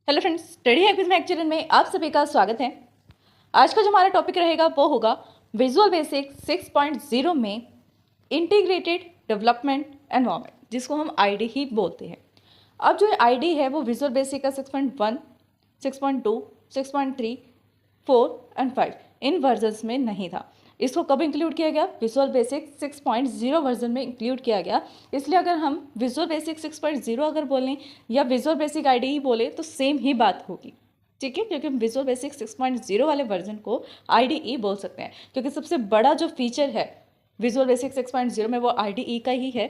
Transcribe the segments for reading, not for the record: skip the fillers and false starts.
Hello friends, study है quiz magazine में आप सभी का स्वागत है। आज का जो हमारा टॉपिक रहेगा वो होगा विजुअल बेसिक 6.0 में इंटीग्रेटेड डेवलपमेंट एनवायरनमेंट, जिसको हम आईडी ही बोलते हैं। अब जो आईडी है वो विजुअल बेसिक का 6.1, 6.2, 6.3, 4 एंड 5 इन वर्जन्स में नहीं था। इसको कब इंक्लूड किया गया? विजुअल बेसिक 6.0 वर्जन में इंक्लूड किया गया। इसलिए अगर हम विजुअल बेसिक 6.0 अगर बोलें या विजुअल बेसिक आईडी ही बोले तो सेम ही बात होगी, ठीक है, क्योंकि हम विजुअल बेसिक 6.0 वाले वर्जन को आईडीई बोल सकते हैं, क्योंकि सबसे बड़ा जो फीचर है विजुअल बेसिक 6.0 में वो आईडीई का ही है,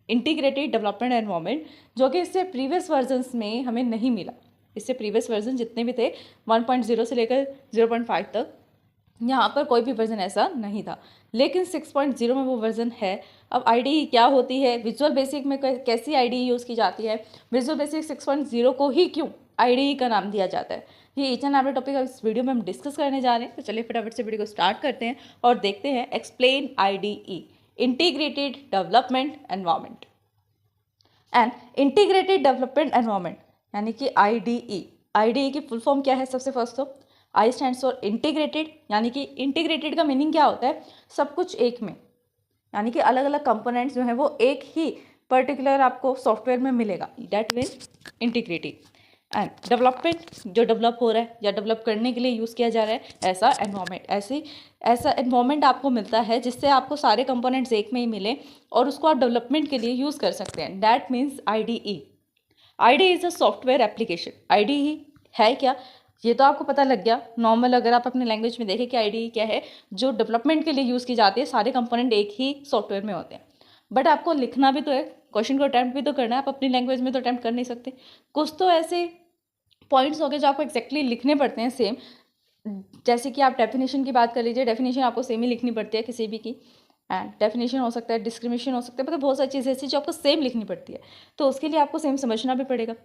इंटीग्रेटेड डेवलपमेंट एनवायरनमेंट, जो कि इससे प्रीवियस वर्जन्स में हमें नहीं मिला। इससे प्रीवियस वर्जन जितने भी थे 1.0 से लेकर 0.5 तक, यहाँ पर कोई भी वर्जन ऐसा नहीं था, लेकिन 6.0 में वो वर्जन है। अब आईडी क्या होती है, विजुअल बेसिक में कैसी आईडी यूज़ की जाती है, विजुअल बेसिक 6.0 को ही क्यों आईडी का नाम दिया जाता है, ये ईच एंड एवरी टॉपिक इस वीडियो में हम डिस्कस करने जा रहे हैं। तो चलिए फटाफट से वीडियो को स्टार्ट करते हैं और देखते हैं explain IDE, integrated development environment. And integrated development environment यानी कि आईडीई। आईडीई की फुल फॉर्म क्या है? सबसे फर्स्ट तो आई स्टैंड्स फॉर इंटीग्रेटेड, यानी कि इंटीग्रेटेड का मीनिंग क्या होता है? सब कुछ एक में, यानी कि अलग अलग कंपोनेंट्स जो हैं वो एक ही पर्टिकुलर आपको सॉफ्टवेयर में मिलेगा, that means integrated. And development, जो डेवलप हो रहा है या डेवलप करने के लिए यूज़ किया जा रहा है, ऐसा एनवायरनमेंट, ऐसा एनवायरनमेंट आपको मिलता है जिससे आपको सारे कंपोनेंट्स एक में ही मिले और उसको आप डेवलपमेंट के लिए यूज़ कर सकते हैं, that means IDE. IDE is a software application. IDE है क्या, ये तो आपको पता लग गया। नॉर्मल अगर आप अपने लैंग्वेज में देखें कि आईडीई क्या है, जो डेवलपमेंट के लिए यूज़ की जाती है, सारे कंपोनेंट एक ही सॉफ्टवेयर में होते हैं। बट आपको लिखना भी तो है, क्वेश्चन को अटैम्प्ट भी तो करना है, आप अपनी लैंग्वेज में तो अटैम्प्ट कर नहीं सकते। कुछ तो ऐसे पॉइंट्स हो गए जो आपको एक्जैक्टली लिखने पड़ते हैं सेम, जैसे कि आप डेफिनेशन की बात कर लीजिए, डेफिनेशन आपको सेम ही लिखनी पड़ती है किसी भी की। एंड डेफिनेशन हो सकता है, डिस्क्रिमिनेशन हो सकता है, मतलब बहुत सारी चीज़ें ऐसी जो आपको सेम लिखनी पड़ती है, तो उसके लिए आपको सेम समझना भी पड़ेगा।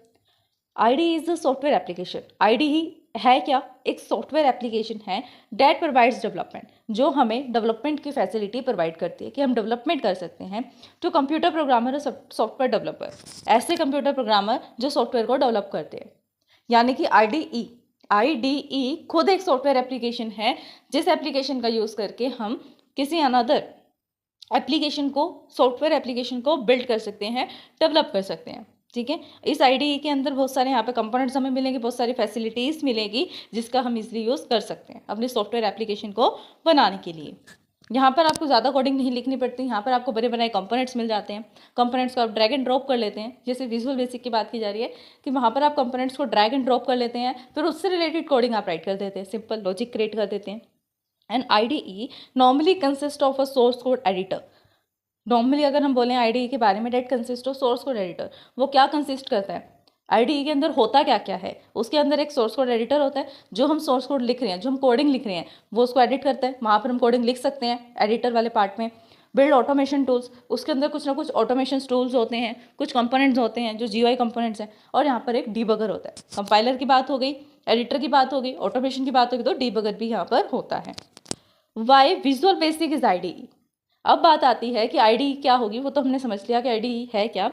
ID is the software application. ID ही है क्या? एक सॉफ्टवेयर एप्लीकेशन है डैट प्रोवाइड्स डेवलपमेंट, जो हमें डेवलपमेंट की फैसिलिटी प्रोवाइड करती है कि हम डेवलपमेंट कर सकते हैं टू कंप्यूटर प्रोग्रामर और सॉफ्टवेयर डेवलपर, ऐसे कंप्यूटर प्रोग्रामर जो सॉफ्टवेयर को डेवलप करते हैं। यानी कि आईडीई खुद एक सॉफ्टवेयर एप्लीकेशन है, जिस एप्लीकेशन का यूज़ करके हम किसी अनदर एप्लीकेशन को, सॉफ्टवेयर एप्लीकेशन को बिल्ड कर सकते हैं, डेवलप कर सकते हैं, ठीक है। इस आईडीई के अंदर बहुत सारे यहाँ पे कंपोनेंट्स हमें मिलेंगे, बहुत सारी फैसिलिटीज़ मिलेगी जिसका हम इजीली यूज़ कर सकते हैं अपने सॉफ्टवेयर एप्लीकेशन को बनाने के लिए। यहाँ पर आपको ज़्यादा कोडिंग नहीं लिखनी पड़ती, यहाँ पर आपको बड़े बनाए कंपोनेंट्स मिल जाते हैं। कंपोनेंट्स को आप ड्रैग एंड ड्रॉप कर लेते हैं, जैसे विजुअल बेसिक की बात की जा रही है कि वहाँ पर आप कंपोनेंट्स को ड्रैग एंड ड्रॉप कर लेते हैं, फिर उससे रिलेटेड कोडिंग आप राइट कर देते हैं, सिंपल लॉजिक क्रिएट कर देते हैं। And IDE normally consist of a source code editor. Normally अगर हम बोलें आईडीई के बारे में, that consist of source code editor. वो क्या कंसिस्ट करता है, आईडीई के अंदर होता क्या क्या है? उसके अंदर एक सोर्स कोड एडिटर होता है, जो हम सोर्स कोड लिख रहे हैं, जो हम कोडिंग लिख रहे हैं, वो उसको एडिट करता है। वहाँ पर हम कोडिंग लिख सकते हैं एडिटर वाले पार्ट में। बिल्ड ऑटोमेशन टूल्स, उसके अंदर कुछ ना कुछ ऑटोमेशन टूल्स होते हैं, कुछ कंपोनेंट्स होते हैं जो जीयूआई कंपोनेंट्स हैं, और यहाँ पर एक डीबगर होता है। कंपाइलर की बात हो गई, एडिटर की बात हो गई, ऑटोमेशन की बात होगी, तो डीबगर भी यहाँ पर होता है। Why visual basic is IDE. अब बात आती है कि आईडीई क्या होगी, वो तो हमने समझ लिया कि आईडीई है क्या,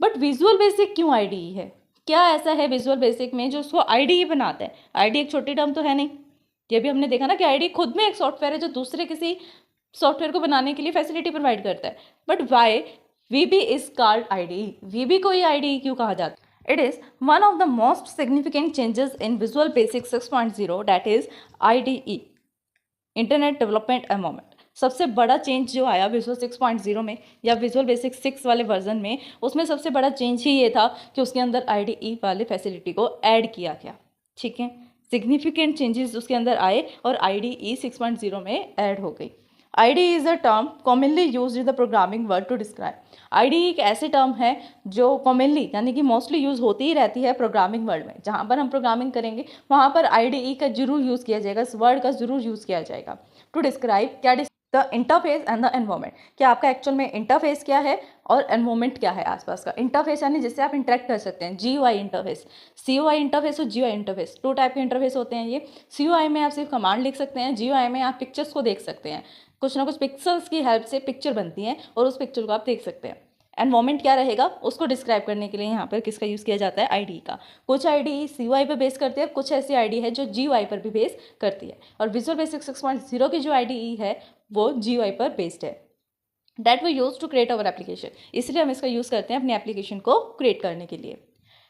बट विजुअल बेसिक क्यों आईडीई है? क्या ऐसा है विजुअल बेसिक में जो उसको आईडीई बनाता है? आईडी एक छोटी टर्म तो है नहीं, ये भी हमने देखा ना कि आईडी खुद में एक सॉफ्टवेयर है जो दूसरे किसी सॉफ्टवेयर को बनाने के लिए फैसिलिटी प्रोवाइड करता है। But why VB is called IDE? VB को ही आईडीई क्यों कहा जाता है? It is one of the most significant changes in Visual Basic 6.0, that is IDE, internet development environment. सबसे बड़ा चेंज जो आया विजुअल 6.0 में या विजुअल बेसिक 6 वाले वर्जन में, उसमें सबसे बड़ा चेंज ही ये था कि उसके अंदर आईडीई वाले फैसिलिटी को ऐड किया गया, ठीक है। सिग्निफिकेंट चेंजेस उसके अंदर आए और आईडीई 6.0 में ऐड हो गई। IDE is a term commonly used in the programming word to describe. IDE एक ऐसे टर्म है जो कॉमनली यानी कि मोस्टली यूज़ होती ही रहती है प्रोग्रामिंग वर्ड में। जहाँ पर हम प्रोग्रामिंग करेंगे वहाँ पर आईडीई का जरूर यूज़ किया जाएगा, इस वर्ड का जरूर यूज़ किया जाएगा टू डिस्क्राइब क्या the interface and the environment. क्या आपका एक्चुअल में इंटरफेस क्या है और एनवायरनमेंट क्या है आसपास का। इंटरफेस यानी जिससे आप इंटरेक्ट कर सकते हैं, जीयूआई इंटरफेस, सीयूआई इंटरफेस और जीयूआई इंटरफेस, टू टाइप के इंटरफेस होते हैं ये। सीयूआई में आप सिर्फ कमांड लिख सकते हैं, जीयूआई में आप पिक्चर्स को देख सकते हैं, कुछ ना कुछ पिक्सल्स की हेल्प से पिक्चर बनती हैं और उस पिक्चर को आप देख सकते हैं। एनवायरमेंट क्या रहेगा उसको डिस्क्राइब करने के लिए यहाँ पर किसका यूज़ किया जाता है, आईडी का। कुछ आईडी CUI पर बेस करती है, कुछ ऐसी आईडी है जो GUI पर भी बेस करती है, और विजुअल बेसिक 6.0 की जो आईडी है वो GUI पर बेस्ड है, that we use to create our application. इसलिए हम इसका यूज़ करते हैं अपनी एप्लीकेशन को क्रिएट करने के लिए।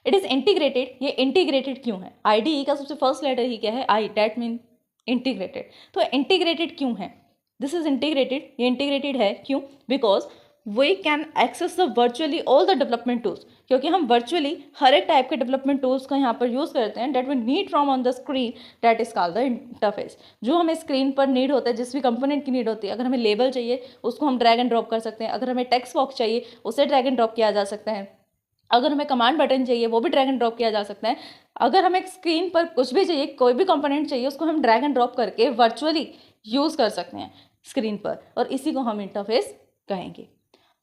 It is integrated. ये इंटीग्रेटेड क्यों है, IDE का सबसे फर्स्ट लेटर ही क्या है, आई, डैट मीन इंटीग्रेटेड। तो इंटीग्रेटेड क्यों है, दिस इज इंटीग्रेटेड, ये इंटीग्रेटेड है क्यों, because we can access the virtually all the development tools, क्योंकि हम वर्चुअली हर एक टाइप के डेवलपमेंट टूल्स को यहाँ पर यूज़ करते हैं, that we need from on the screen, that is called the interface. जो हमें स्क्रीन पर नीड होता है, जिस भी कंपोनेंट की नीड होती है, अगर हमें लेबल चाहिए उसको हम ड्रैग एंड ड्रॉप कर सकते हैं, अगर हमें टेक्स्ट बॉक्स चाहिए उसे ड्रैग एंड ड्रॉप किया जा सकता है, अगर हमें कमांड बटन चाहिए वो भी ड्रैग एंड ड्रॉप किया जा सकता है, अगर हमें स्क्रीन पर कुछ भी चाहिए, कोई भी कंपोनेंट चाहिए, उसको हम ड्रैग एंड ड्रॉप करके वर्चुअली यूज़ कर सकते हैं स्क्रीन पर, और इसी को हम इंटरफेस कहेंगे।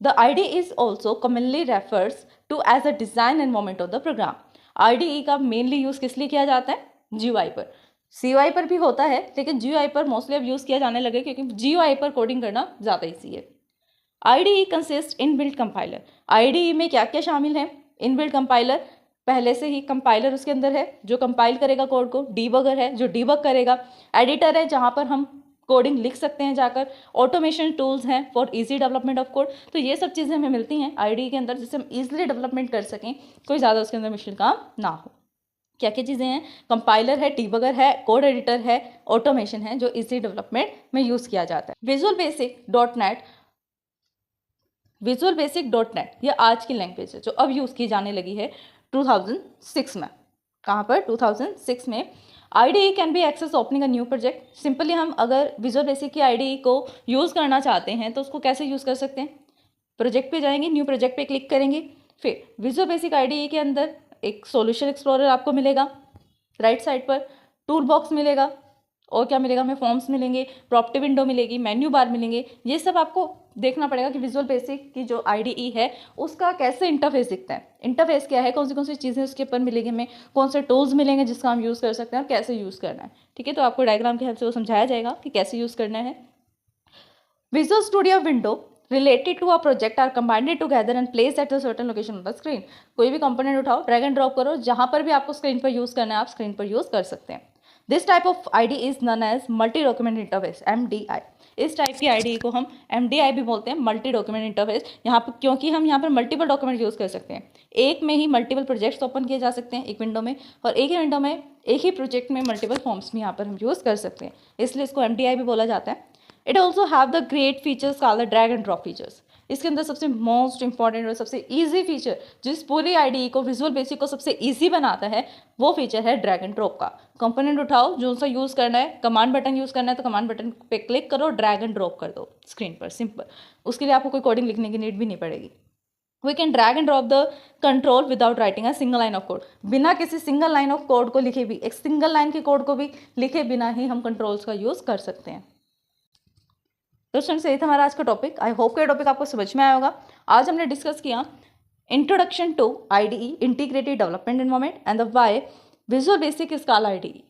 The IDE is also commonly refers to as a design environment of the program. IDE का मेनली यूज़ किस लिए किया जाता है, GUI पर। CUI पर भी होता है, लेकिन GUI पर मोस्टली अब यूज़ किया जाने लगे क्योंकि GUI पर कोडिंग करना ज़्यादा ईजी है। IDE consist in built compiler. IDE में क्या क्या शामिल है, इन बिल्ट कंपाइलर, पहले से ही कंपाइलर उसके अंदर है जो कंपाइल करेगा कोड को, डीबगर है जो डीबग करेगा, एडिटर है जहाँ पर हम कोडिंग लिख सकते हैं जाकर, ऑटोमेशन टूल्स हैं for easy development of code. तो ये सब चीज़ें हमें मिलती हैं IDE के अंदर जिससे हम ईजिली डेवलपमेंट कर सकें, कोई ज़्यादा उसके अंदर मुश्किल काम ना हो। क्या क्या चीज़ें हैं, कंपाइलर है, डीबगर है, कोड एडिटर है, ऑटोमेशन है जो इजी डेवलपमेंट में यूज़ किया जाता है। विजुअल बेसिक डॉट नेट ये आज की लैंग्वेज है जो अब यूज़ की जाने लगी है 2006 में। कहाँ पर, 2006 में। IDE can be access opening a new project. Simply हम अगर विजुअल बेसिक की IDE को यूज़ करना चाहते हैं तो उसको कैसे यूज़ कर सकते हैं, प्रोजेक्ट पे जाएंगे, न्यू प्रोजेक्ट पे क्लिक करेंगे, फिर विजुअल बेसिक IDE के अंदर एक सॉल्यूशन एक्सप्लोरर आपको मिलेगा, राइट साइड पर टूल बॉक्स मिलेगा, और क्या मिलेगा, हमें फॉर्म्स मिलेंगे, प्रॉपर्टी विंडो मिलेगी, मेन्यू बार मिलेंगे। ये सब आपको देखना पड़ेगा कि विजुअल बेसिक की जो IDE है उसका कैसे इंटरफेस दिखता है, इंटरफेस क्या है, कौन सी चीज़ें उसके ऊपर मिलेंगी, हमें कौन से टूल्स मिलेंगे जिसका हम यूज़ कर सकते हैं और कैसे यूज़ करना है। ठीक है, तो आपको डायग्राम के हेल्प से वो समझाया जाएगा कि कैसे यूज़ करना है। Visual studio window related to a project are combined together and place at a certain location on the screen. कोई भी कंपोनेंट उठाओ, ड्रैग एंड ड्रॉप करो, जहाँ पर भी आपको स्क्रीन पर यूज़ करना है आप स्क्रीन पर यूज़ कर सकते हैं। This type of IDE is known as multi document interface, MDI। इस टाइप की IDE को हम MDI भी बोलते हैं, मल्टी डॉक्यूमेंट इंटरफेस। यहाँ पर क्योंकि हम यहाँ पर मल्टीपल डॉक्यूमेंट यूज़ कर सकते हैं, एक में ही मल्टीपल प्रोजेक्ट्स ओपन किए जा सकते हैं एक विंडो में, और एक ही विंडो में एक ही प्रोजेक्ट में मल्टीपल फॉर्म्स भी यहाँ पर हम यूज़ कर सकते हैं, इसलिए इसको MDI भी बोला जाता है। It also have the great features called the drag and drop features. इसके अंदर सबसे मोस्ट इंपॉर्टेंट और सबसे ईजी फीचर जिस पूरी IDE को, विजुअल बेसिक को सबसे ईजी बनाता है, वो फीचर है ड्रैग एंड ड्रॉप का। कंपोनेंट उठाओ, जो सा यूज़ करना है, कमांड बटन यूज़ करना है तो कमांड बटन पे क्लिक करो, ड्रैग एंड ड्रॉप कर दो स्क्रीन पर, सिंपल। उसके लिए आपको कोई कोडिंग लिखने की नीड भी नहीं पड़ेगी। We can drag and drop the control without writing a single line of code. बिना किसी सिंगल लाइन ऑफ कोड को लिखे भी, एक सिंगल लाइन के कोड को भी लिखे बिना ही हम कंट्रोल्स का यूज़ कर सकते हैं। तो स्टूडेंट्स, यही था हमारा आज का टॉपिक। आई होप कि टॉपिक आपको समझ में आया होगा। आज हमने डिस्कस किया introduction to IDE, integrated development environment, and the why visual basic is called IDE।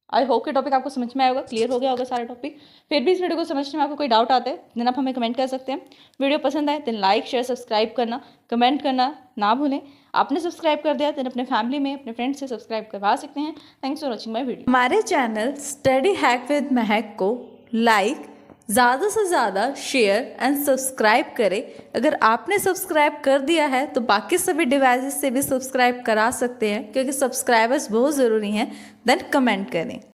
I hope कि टॉपिक आपको समझ में आया होगा, क्लियर हो गया होगा सारा टॉपिक। फिर भी इस वीडियो को समझने में आपको कोई डाउट आता है देन आप हमें कमेंट कर सकते हैं। वीडियो पसंद आए देन लाइक, शेयर, सब्सक्राइब करना, कमेंट करना ना भूलें। आपने सब्सक्राइब कर दिया देन अपने फैमिली में, अपने फ्रेंड्स से सब्सक्राइब करवा सकते हैं। Thanks for watching my video. हमारे चैनल स्टडी हैक विद महक को लाइक, ज़्यादा से ज़्यादा शेयर एंड सब्सक्राइब करें। अगर आपने सब्सक्राइब कर दिया है तो बाकी सभी डिवाइसेस से भी सब्सक्राइब करा सकते हैं, क्योंकि सब्सक्राइबर्स बहुत ज़रूरी हैं। देन कमेंट करें।